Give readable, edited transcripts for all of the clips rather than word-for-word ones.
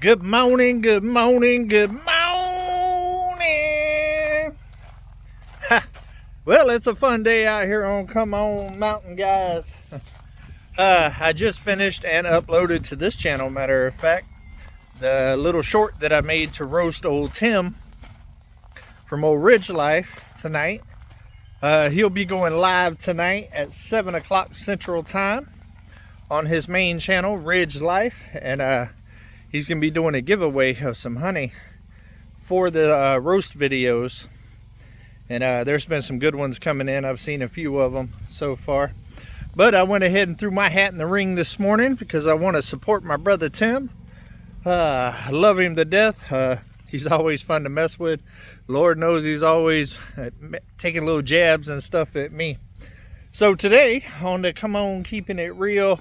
Good morning, good morning, good morning. Well, it's a fun day out here on Come On Mountain, guys. I just finished and uploaded to this channel, matter of fact, the little short that I made to roast old Tim from Old Ridge Life tonight. He'll be going live tonight at 7 o'clock Central Time on his main channel, Ridge Life, and he's going to be doing a giveaway of some honey for the roast videos. And there's been some good ones coming in. I've seen a few of them so far. But I went ahead and threw my hat in the ring this morning because I want to support my brother Tim. I love him to death. He's always fun to mess with. Lord knows he's always taking little jabs and stuff at me. So today, on the Come On Keeping It Real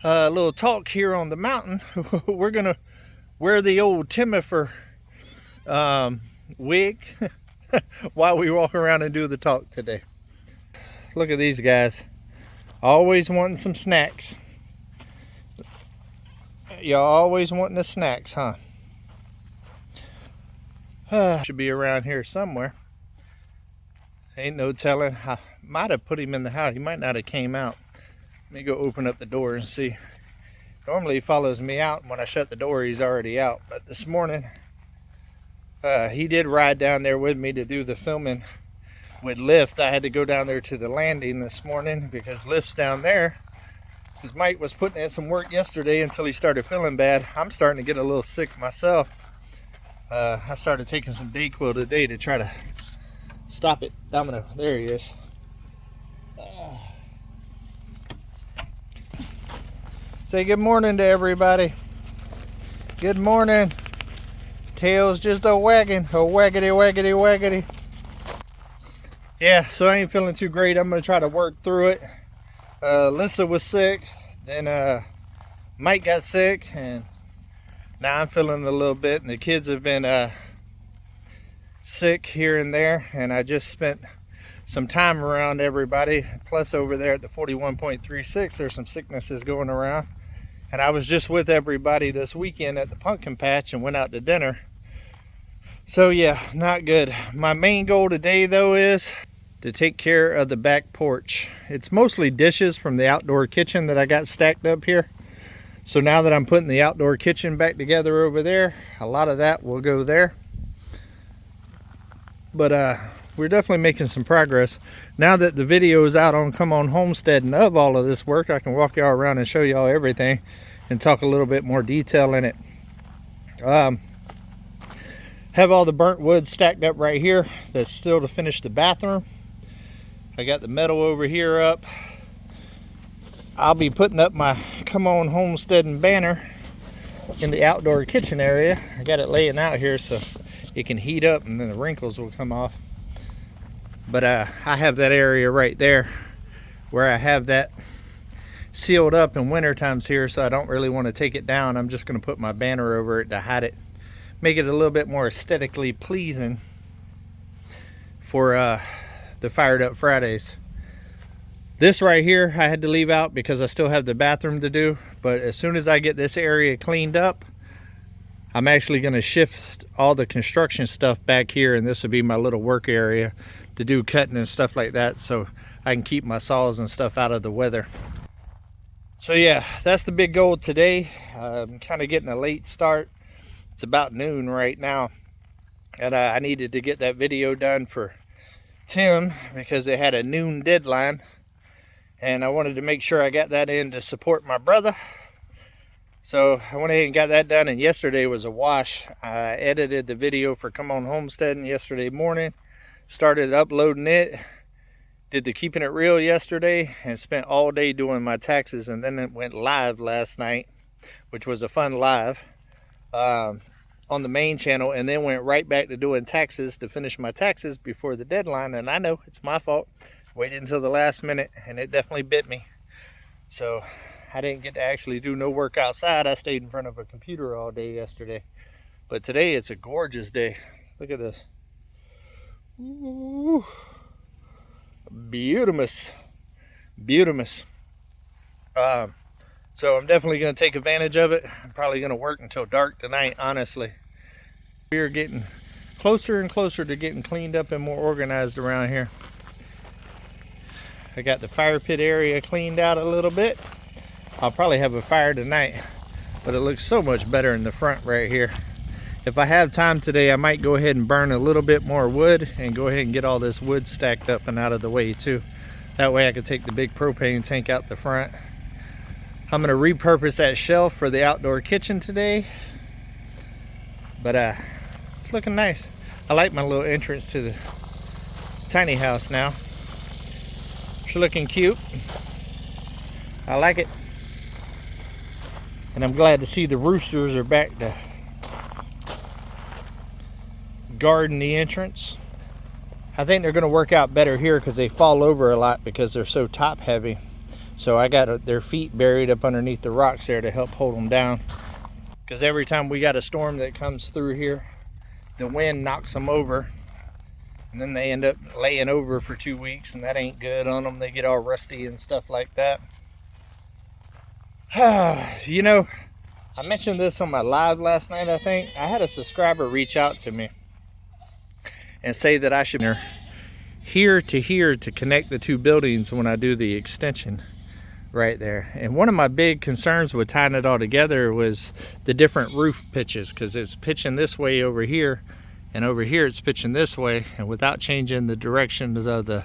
little talk here on the mountain, we're going to wear the old Timifer wig while we walk around and do the talk today. Look at these guys. Always wanting some snacks. Y'all always wanting the snacks, huh? Should be around here somewhere. Ain't no telling. I might have put him in the house. He might not have came out. Let me go open up the door and see. Normally he follows me out, and when I shut the door he's already out. But this morning he did ride down there with me to do the filming with Lift. I had to go down there to the landing this morning because Lift's down there. Because Mike was putting in some work yesterday until he started feeling bad. I'm starting to get a little sick myself. I started taking some Dayquil today to try to stop it. Domino, there he is. Say good morning to everybody. Good morning. Tail's just a wagging, a waggity, waggity, waggity. Yeah, so I ain't feeling too great. I'm gonna try to work through it. Lisa was sick, then Mike got sick, and now I'm feeling a little bit, and the kids have been sick here and there, and I just spent some time around everybody. Plus over there at the 41.36, there's some sicknesses going around. And I was just with everybody this weekend at the pumpkin patch and went out to dinner. So yeah, not good. My main goal today though is to take care of the back porch. It's mostly dishes from the outdoor kitchen that I got stacked up here. So now that I'm putting the outdoor kitchen back together over there, a lot of that will go there. But we're definitely making some progress. Now that the video is out on Come On Homesteading of all of this work, I can walk y'all around and show y'all everything and talk a little bit more detail in it. Have all the burnt wood stacked up right here. That's still to finish the bathroom. I got the metal over here up. I'll be putting up my Come On Homesteading banner in the outdoor kitchen area. I got it laying out here so it can heat up and then the wrinkles will come off. But I have that area right there where I have that sealed up in winter times here, so I don't really want to take it down. I'm just going to put my banner over it to hide it, make it a little bit more aesthetically pleasing for the Fired Up Fridays. This right here I had to leave out because I still have the bathroom to do, but as soon as I get this area cleaned up, I'm actually going to shift all the construction stuff back here, and this will be my little work area to do cutting and stuff like that, so I can keep my saws and stuff out of the weather. So yeah, that's the big goal today. I'm kind of getting a late start. It's about noon right now, and I needed to get that video done for Tim because they had a noon deadline, and I wanted to make sure I got that in to support my brother. So I went ahead and got that done, and yesterday was a wash. I edited the video for Come On Homesteading yesterday morning, started uploading it, did the Keeping It Real yesterday, and spent all day doing my taxes, and then it went live last night, which was a fun live on the main channel, and then went right back to doing taxes to finish my taxes before the deadline. And I know it's my fault, waited until the last minute, and it definitely bit me. So I didn't get to actually do no work outside. I stayed in front of a computer all day yesterday. But today it's a gorgeous day. Look at this. Ooh, beautimous. Beautimous. So I'm definitely going to take advantage of it. I'm probably going to work until dark tonight, honestly. We are getting closer and closer to getting cleaned up and more organized around here. I got the fire pit area cleaned out a little bit. I'll probably have a fire tonight, but it looks so much better in the front right here. If I have time today, I might go ahead and burn a little bit more wood and go ahead and get all this wood stacked up and out of the way too. That way I can take the big propane tank out the front. I'm gonna repurpose that shelf for the outdoor kitchen today. But it's looking nice. I like my little entrance to the tiny house now. It's looking cute. I like it. And I'm glad to see the roosters are back to guarding the entrance. I think they're going to work out better here because they fall over a lot because they're so top heavy. So I got their feet buried up underneath the rocks there to help hold them down. Because every time we got a storm that comes through here, the wind knocks them over. And then they end up laying over for 2 weeks, and that ain't good on them. They get all rusty and stuff like that. You know, I mentioned this on my live last night, I think. I had a subscriber reach out to me and say that I should here to connect the two buildings when I do the extension right there. And one of my big concerns with tying it all together was the different roof pitches, because it's pitching this way over here, and over here it's pitching this way, and without changing the directions of the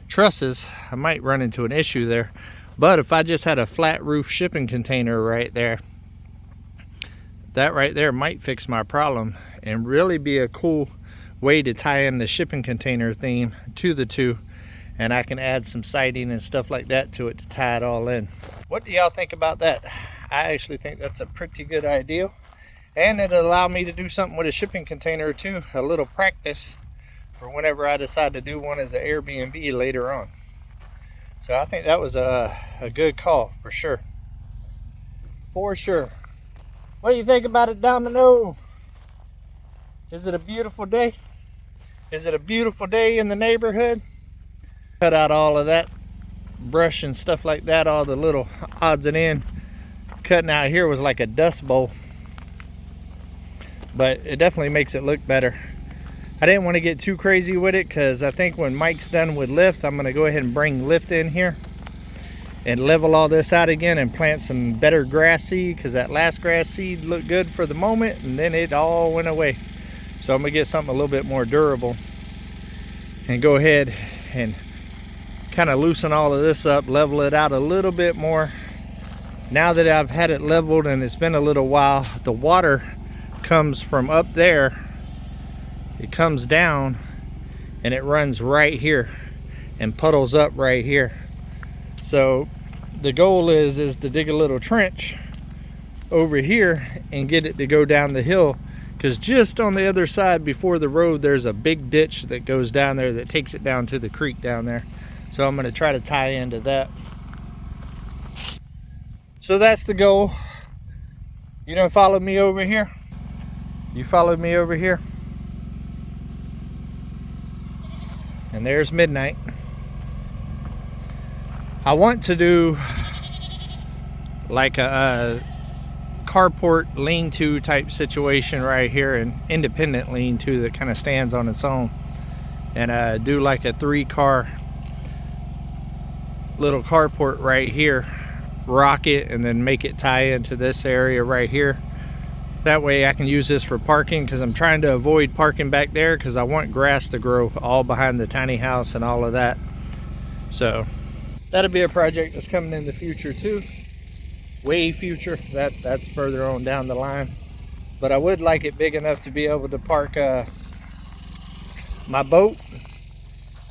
trusses, I might run into an issue there. But if I just had a flat roof shipping container right there, that right there might fix my problem and really be a cool way to tie in the shipping container theme to the two. And I can add some siding and stuff like that to it to tie it all in. What do y'all think about that? I actually think that's a pretty good idea. And it'll allow me to do something with a shipping container too, a little practice for whenever I decide to do one as an Airbnb later on. So I think that was a good call for sure. For sure. What do you think about it, Domino? Is it a beautiful day? Is it a beautiful day in the neighborhood? Cut out all of that brush and stuff like that, all the little odds and ends. Cutting out here was like a dust bowl. But it definitely makes it look better. I didn't want to get too crazy with it because I think when Mike's done with lift, I'm going to go ahead and bring lift in here and level all this out again and plant some better grass seed, because that last grass seed looked good for the moment and then it all went away. So I'm going to get something a little bit more durable and go ahead and kind of loosen all of this up, level it out a little bit more. Now that I've had it leveled and it's been a little while, the water comes from up there. It comes down and it runs right here and puddles up right here. So the goal is to dig a little trench over here and get it to go down the hill, because just on the other side before the road there's a big ditch that goes down there that takes it down to the creek down there. So I'm going to try to tie into that. So that's the goal. You don't follow me over here? You followed me over here? And there's midnight. I want to do like a carport lean-to type situation right here, an independent lean-to that kind of stands on its own, and do like a 3-car little carport right here, rock it, and then make it tie into this area right here. That way I can use this for parking, because I'm trying to avoid parking back there because I want grass to grow all behind the tiny house and all of that. So that'll be a project that's coming in the future too. Way future. That's further on down the line. But I would like it big enough to be able to park my boat,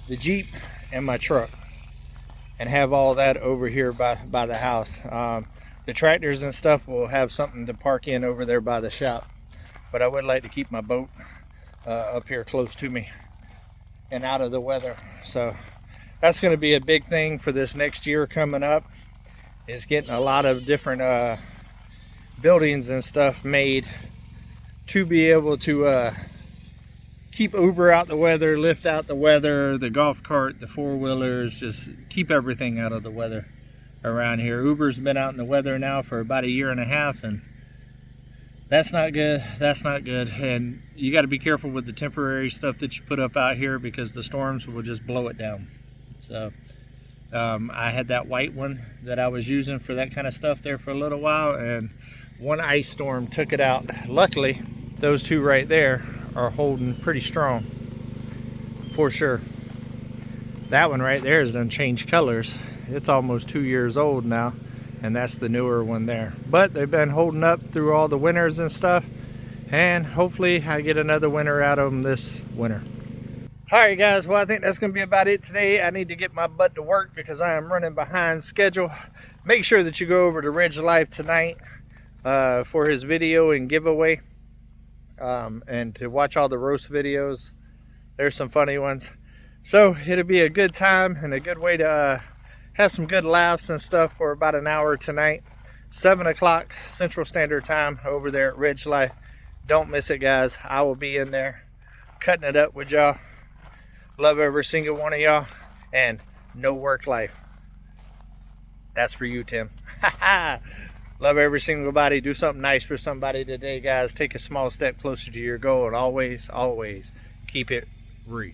the Jeep, and my truck, and have all that over here by the house. The tractors and stuff will have something to park in over there by the shop, but I would like to keep my boat up here close to me and out of the weather. So that's going to be a big thing for this next year coming up, is getting a lot of different buildings and stuff made to be able to keep Uber out the weather, Lyft out the weather, the golf cart, the four-wheelers, just keep everything out of the weather. around here. Uber's been out in the weather now for about 1.5 years, and that's not good. That's not good. And you got to be careful with the temporary stuff that you put up out here, because the storms will just blow it down. So I had that white one that I was using for that kind of stuff there for a little while, and one ice storm took it out. Luckily, those two right there are holding pretty strong for sure. That one right there has done changed colors. It's almost 2 years old now, and that's the newer one there. But they've been holding up through all the winters and stuff, and hopefully I get another winter out of them this winter. Alright guys, well I think that's going to be about it today. I need to get my butt to work because I am running behind schedule. Make sure that you go over to Ridge Life tonight for his video and giveaway, and to watch all the roast videos. There's some funny ones. So it'll be a good time and a good way to have some good laughs and stuff for about an hour tonight. 7 o'clock Central Standard Time over there at Ridge Life. Don't miss it, guys. I will be in there cutting it up with y'all. Love every single one of y'all, and no work life. That's for you, Tim. Love every single body. Do something nice for somebody today, guys. Take a small step closer to your goal, and always, always keep it real.